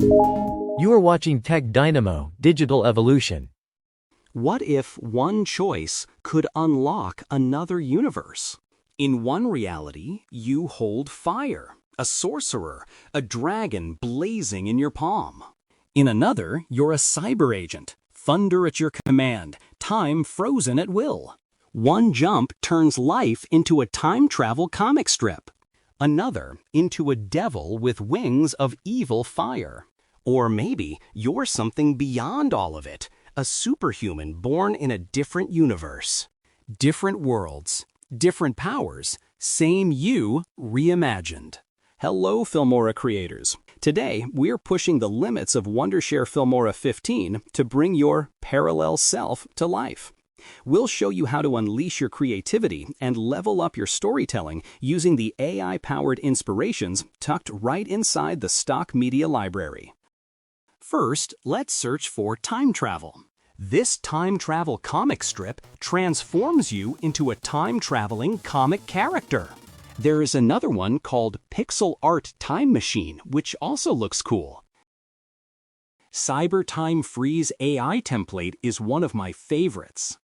You are watching Tech Dynamo Digital Evolution. What if one choice could unlock another universe? In one reality, you hold fire, a sorcerer, a dragon blazing in your palm. In another, you're a cyber agent, thunder at your command, time frozen at will. One jump turns life into a time travel comic strip. Another into a devil with wings of evil fire. Or maybe you're something beyond all of it, a superhuman born in a different universe. Different worlds, different powers, same you reimagined. Hello, Filmora creators. Today, we're pushing the limits of Wondershare Filmora 15 to bring your parallel self to life. We'll show you how to unleash your creativity and level up your storytelling using the AI-powered inspirations tucked right inside the stock media library. First, let's search for time travel. This time travel comic strip transforms you into a time-traveling comic character. There is another one called Pixel Art Time Machine, which also looks cool. Cyber Time Freeze AI template is one of my favorites.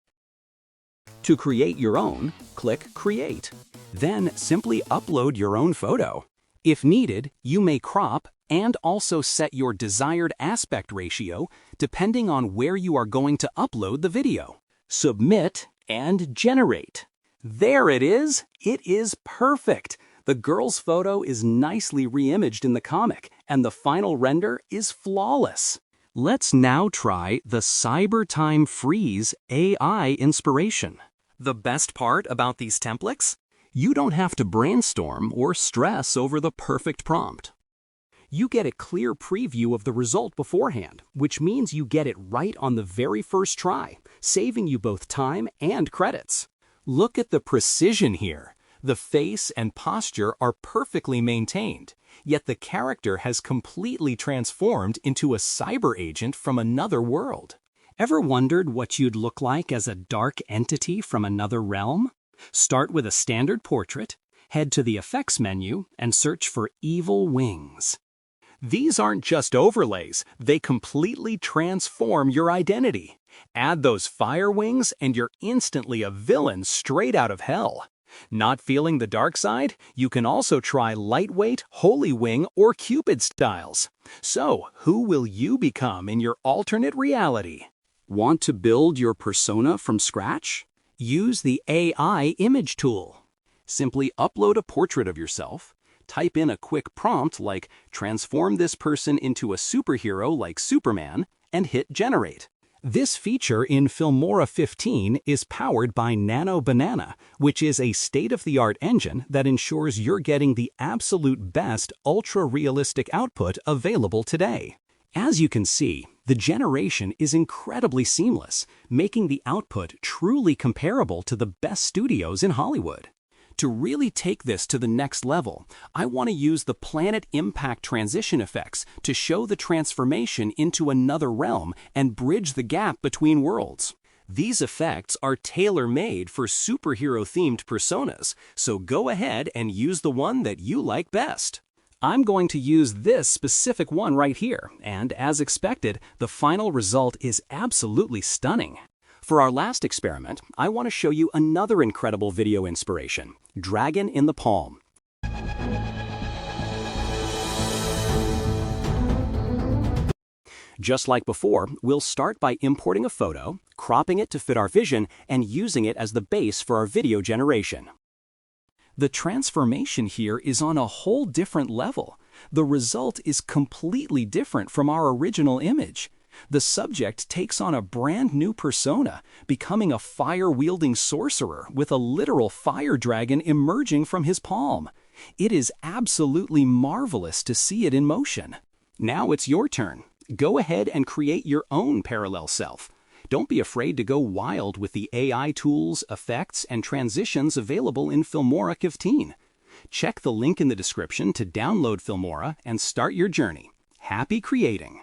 To create your own, click Create. Then simply upload your own photo. If needed, you may crop and also set your desired aspect ratio depending on where you are going to upload the video. Submit and generate. There it is! It is perfect! The girl's photo is nicely re-imaged in the comic, and the final render is flawless. Let's now try the Cyber Time Freeze AI inspiration. The best part about these templates? You don't have to brainstorm or stress over the perfect prompt. You get a clear preview of the result beforehand, which means you get it right on the very first try, saving you both time and credits. Look at the precision here. The face and posture are perfectly maintained, yet the character has completely transformed into a cyber agent from another world. Ever wondered what you'd look like as a dark entity from another realm? Start with a standard portrait, head to the effects menu, and search for evil wings. These aren't just overlays, they completely transform your identity. Add those fire wings and you're instantly a villain straight out of hell. Not feeling the dark side? You can also try lightweight, holy wing, or Cupid styles. So, who will you become in your alternate reality? Want to build your persona from scratch? Use the AI image tool. Simply upload a portrait of yourself, type in a quick prompt like transform this person into a superhero like Superman, and hit generate. This feature in Filmora 15 is powered by Nano Banana, which is a state-of-the-art engine that ensures you're getting the absolute best ultra-realistic output available today. As you can see, the generation is incredibly seamless, making the output truly comparable to the best studios in Hollywood. To really take this to the next level, I want to use the Planet Impact transition effects to show the transformation into another realm and bridge the gap between worlds. These effects are tailor-made for superhero-themed personas, so go ahead and use the one that you like best. I'm going to use this specific one right here, and as expected, the final result is absolutely stunning. For our last experiment, I want to show you another incredible video inspiration, Dragon in the Palm. Just like before, we'll start by importing a photo, cropping it to fit our vision, and using it as the base for our video generation. The transformation here is on a whole different level. The result is completely different from our original image. The subject takes on a brand new persona, becoming a fire-wielding sorcerer with a literal fire dragon emerging from his palm. It is absolutely marvelous to see it in motion. Now it's your turn. Go ahead and create your own parallel self. Don't be afraid to go wild with the AI tools, effects, and transitions available in Filmora 15. Check the link in the description to download Filmora and start your journey. Happy creating!